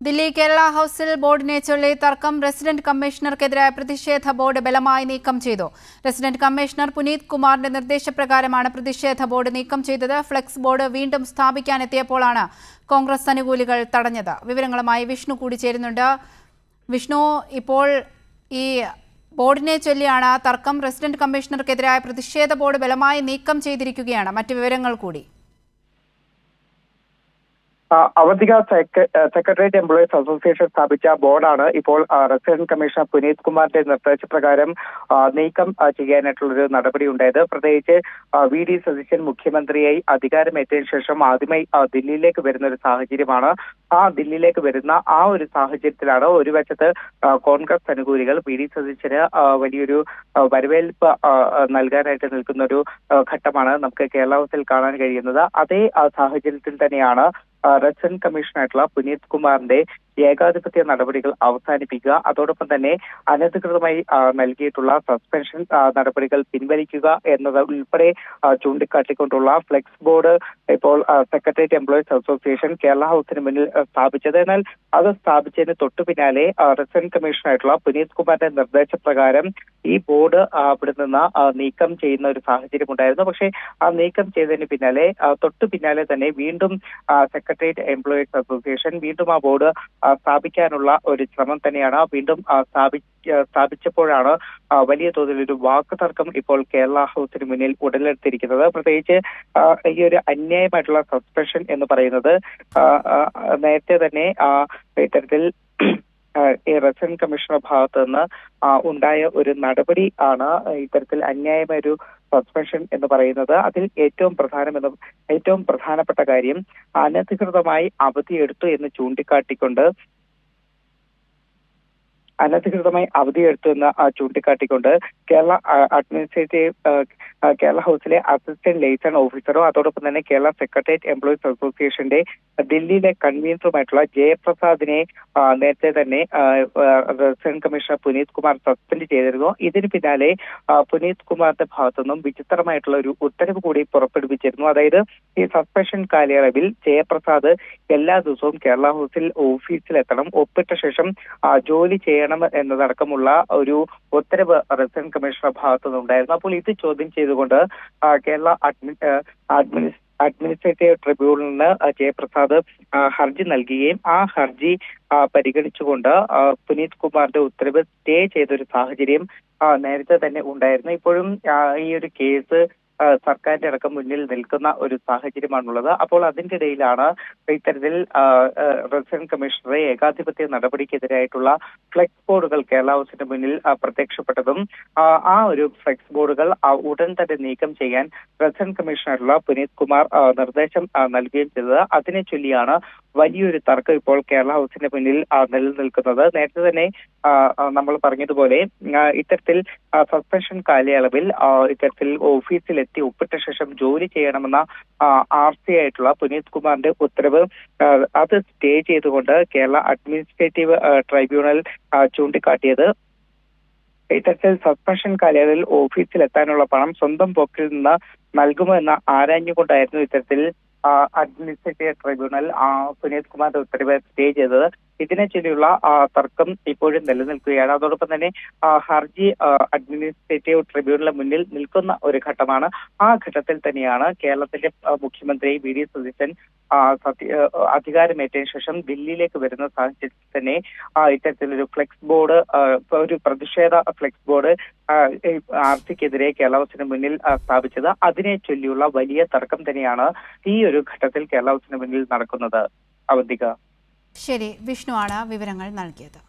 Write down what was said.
ദില്ലി കേരള ഹൌസിൽ ബോർഡിനെ ചൊല്ലി തർക്കം റെസിഡന്റ് കമ്മീഷണർക്കെതിരായ പ്രതിഷേധ ബോർഡ് ബലമായി നീക്കം ചെയ്തു. റെസിഡന്റ് കമ്മീഷണർ പുനീത് കുമാറിന്റെ നിർദ്ദേശപ്രകാരമാണ് പ്രതിഷേധ ബോർഡ് നീക്കം ചെയ്തത്. ഫ്ലെക്സ് ബോർഡ് വീണ്ടും സ്ഥാപിക്കാനെത്തിയപ്പോഴാണ് കോൺഗ്രസ് അനുകൂലികൾ തടഞ്ഞത്. വിവരങ്ങളുമായി വിഷ്ണു കൂടി ചേരുന്നുണ്ട്. വിഷ്ണു, ഇപ്പോൾ ഈ ബോർഡിനെ ചൊല്ലിയാണ് തർക്കം. റെസിഡന്റ് കമ്മീഷണർക്കെതിരായ പ്രതിഷേധ ബോർഡ് ബലമായി നീക്കം ചെയ്തിരിക്കുകയാണ്. മറ്റ് വിവരങ്ങൾ കൂടി. അവന്തിക സെക്രട്ടേറിയറ്റ് എംപ്ലോയീസ് അസോസിയേഷൻ സ്ഥാപിച്ച ബോർഡാണ് ഇപ്പോൾ റെസിഡന്റ് കമ്മീഷണർ പുനീത് കുമാറിന്റെ നിർദ്ദേശപ്രകാരം നീക്കം ചെയ്യാനായിട്ടുള്ളൊരു നടപടി ഉണ്ടായത്. പ്രത്യേകിച്ച് വി ഡി സതീശൻ മുഖ്യമന്ത്രിയായി അധികാരമേറ്റതിനു ശേഷം ആദ്യമായി ദില്ലിയിലേക്ക് വരുന്ന ഒരു സാഹചര്യമാണ്. ദില്ലിയിലേക്ക് വരുന്ന ഒരു സാഹചര്യത്തിലാണ് ഒരു വശത്ത് കോൺഗ്രസ് അനുകൂലികൾ വി ഡി സതീശന് വലിയൊരു വരവേൽപ്പ് നൽകാനായിട്ട് നിൽക്കുന്ന ഒരു ഘട്ടമാണ് നമുക്ക് കേരള ഹൗസിൽ കാണാൻ കഴിയുന്നത്. അതേ സാഹചര്യത്തിൽ തന്നെയാണ് റെസിഡന്റ് കമ്മീഷണറായിട്ടുള്ള പുനീത് കുമാറിന്റെ ഏകാധിപത്യ നടപടികൾ അവസാനിപ്പിക്കുക, അതോടൊപ്പം തന്നെ അനധികൃതമായി നൽകിയിട്ടുള്ള സസ്പെൻഷൻ നടപടികൾ പിൻവലിക്കുക എന്നത് ഉൾപ്പെടെ ചൂണ്ടിക്കാട്ടിക്കൊണ്ടുള്ള ഫ്ലെക്സ് ബോർഡ് ഇപ്പോൾ സെക്രട്ടേറിയറ്റ് എംപ്ലോയീസ് അസോസിയേഷൻ കേരള ഹൗസിന് മുന്നിൽ സ്ഥാപിച്ചത്. എന്നാൽ അത് സ്ഥാപിച്ചതിന് തൊട്ടു പിന്നാലെ റെസിഡന്റ് കമ്മീഷണറായിട്ടുള്ള പുനീത് കുമാറിന്റെ നിർദ്ദേശപ്രകാരം ഈ ബോർഡ് അവിടെ നിന്ന് നീക്കം ചെയ്യുന്ന ഒരു സാഹചര്യം ഉണ്ടായിരുന്നു. പക്ഷേ നീക്കം ചെയ്തതിന് പിന്നാലെ തൊട്ടു പിന്നാലെ തന്നെ വീണ്ടും സെക്രട്ടേറിയറ്റ് എംപ്ലോയീസ് അസോസിയേഷൻ വീണ്ടും ആ ബോർഡ് സ്ഥാപിക്കാനുള്ള ഒരു ശ്രമം തന്നെയാണ്. വീണ്ടും സ്ഥാപിച്ചപ്പോഴാണ് വലിയ തോതിലൊരു വാക്കുതർക്കം ഇപ്പോൾ കേരള ഹൗസിന് മുന്നിൽ ഉടലെടുത്തിരിക്കുന്നത്. പ്രത്യേകിച്ച് ഈ ഒരു അന്യായമായിട്ടുള്ള സസ്പെൻഷൻ എന്ന് പറയുന്നത് നേരത്തെ തന്നെ ഇത്തരത്തിൽ ഈ റെസിഡന്റ് കമ്മീഷണർ ഭാഗത്ത് നിന്ന് ഉണ്ടായ ഒരു നടപടി ആണ് ഇത്തരത്തിൽ അന്യായമായ ഒരു സസ്പെൻഷൻ എന്ന് പറയുന്നത്. അതിൽ ഏറ്റവും പ്രധാനപ്പെട്ട കാര്യം അനധികൃതമായി അവധിയെടുത്തു എന്ന് ചൂണ്ടിക്കാട്ടിക്കൊണ്ട് കേരള ഹൗസിലെ അസിസ്റ്റന്റ് ലൈസൺ ഓഫീസറോ അതോടൊപ്പം തന്നെ കേരള സെക്രട്ടേറിയറ്റ് എംപ്ലോയീസ് അസോസിയേഷന്റെ ദില്ലിയിലെ കൺവീനറുമായിട്ടുള്ള ജയപ്രസാദിനെ നേരത്തെ തന്നെ resident commissioner Puneet Kumar suspend ചെയ്തിരുന്നു. ഇതിന് പിന്നാലെ പുനീത് കുമാറിന്റെ ഭാഗത്തുനിന്നും വിചിത്രമായിട്ടുള്ള ഒരു ഉത്തരവ് കൂടി പുറപ്പെടുവിച്ചിരുന്നു. അതായത് ഈ സസ്പെൻഷൻ കാലയളവിൽ ജയപ്രസാദ് എല്ലാ ദിവസവും കേരള ഹൗസിൽ ഓഫീസിലെത്തണം, ഒപ്പിട്ട ശേഷം ജോലി ചെയ്യണം എന്നതടക്കമുള്ള ഒരു ഉത്തരവ് റെസിഡന്റ് കമ്മീഷണർ ഭാഗത്തുനിന്നുണ്ടായിരുന്നു. അപ്പോൾ ഇത് ചോദ്യം ചെയ്തുകൊണ്ട് കേരള അഡ്മിനിസ്ട്രേറ്റീവ് ട്രിബ്യൂണലിന് ജയപ്രസാദ് ഹർജി നൽകുകയും ആ ഹർജി പരിഗണിച്ചുകൊണ്ട് പുനീത് കുമാറിന്റെ ഉത്തരവ് സ്റ്റേ ചെയ്തൊരു സാഹചര്യം നേരത്തെ തന്നെ ഉണ്ടായിരുന്നു. ഇപ്പോഴും ഈ ഒരു കേസ് സർക്കാരിന്റെ അടക്കം മുന്നിൽ നിൽക്കുന്ന ഒരു സാഹചര്യമാണുള്ളത്. അപ്പോൾ അതിന്റെ ഇടയിലാണ് ഇത്തരത്തിൽ റെസിഡന്റ് കമ്മീഷണറെ ഏകാധിപത്യ നടപടിക്കെതിരായിട്ടുള്ള ഫ്ലെക്സ് ബോർഡുകൾ കേരള ഹൗസിന്റെ മുന്നിൽ പ്രത്യക്ഷപ്പെട്ടതും ആ ഒരു ഫ്ലെക്സ് ബോർഡുകൾ ഉടൻ തന്നെ നീക്കം ചെയ്യാൻ റെസിഡന്റ് കമ്മീഷണറുള്ള പുനീത് കുമാർ നിർദ്ദേശം നൽകുകയും ചെയ്തത്. അതിനെ ചൊല്ലിയാണ് വലിയൊരു തർക്കം ഇപ്പോൾ കേരള ഹൗസിന്റെ മുന്നിൽ നിലനിൽക്കുന്നത്. നേരത്തെ തന്നെ നമ്മൾ പറഞ്ഞതുപോലെ ഇത്തരത്തിൽ സസ്പെൻഷൻ കാലയളവിൽ ഇത്തരത്തിൽ ഓഫീസിലെത്തി ഒപ്പിട്ട ശേഷം ജോലി ചെയ്യണമെന്ന RC ആയിട്ടുള്ള പുനീത് കുമാറിന്റെ ഉത്തരവ് അത് സ്റ്റേ ചെയ്തുകൊണ്ട് കേരള അഡ്മിനിസ്ട്രേറ്റീവ് ട്രൈബ്യൂണൽ ചൂണ്ടിക്കാട്ടിയത് ഇത്തരത്തിൽ സസ്പെൻഷൻ കാലയളവിൽ ഓഫീസിലെത്താനുള്ള പണം സ്വന്തം പോക്കിൽ നിന്ന് നൽകുമോ എന്ന് ആരാഞ്ഞുകൊണ്ടായിരുന്നു ഇത്തരത്തിൽ അഡ്മിനിസ്ട്രേറ്റീവ് ട്രൈബ്യൂണൽ പുനീത് കുമാറിന്റെ ഉത്തരവ് സ്റ്റേ ചെയ്തത്. ഇതിനെ ചൊല്ലിയുള്ള തർക്കം ഇപ്പോഴും നിലനിൽക്കുകയാണ്. അതോടൊപ്പം തന്നെ ഹർജി അഡ്മിനിസ്ട്രേറ്റീവ് ട്രിബ്യൂണലിന് മുന്നിൽ നിൽക്കുന്ന ഒരു ഘട്ടമാണ്. ആ ഘട്ടത്തിൽ തന്നെയാണ് കേരളത്തിന്റെ മുഖ്യമന്ത്രി വി ഡി സതീശൻ അധികാരമേറ്റതിനു ശേഷം ദില്ലിയിലേക്ക് വരുന്ന സാഹചര്യത്തിൽ തന്നെ ഇത്തരത്തിലൊരു ഫ്ലെക്സ് ബോർഡ്, ഒരു പ്രതിഷേധ ഫ്ലെക്സ് ബോർഡ് RCക്കെതിരെ കേരള ഹൗസിന് മുന്നിൽ സ്ഥാപിച്ചത്. അതിനെ ചൊല്ലിയുള്ള വലിയ തർക്കം തന്നെയാണ് ഈ ഒരു ഘട്ടത്തിൽ കേരള ഹൗസിന് മുന്നിൽ നടക്കുന്നത്. അവന്തിക. ശരി, വിഷ്ണു ആണ് വിവരങ്ങൾ നൽകിയത്.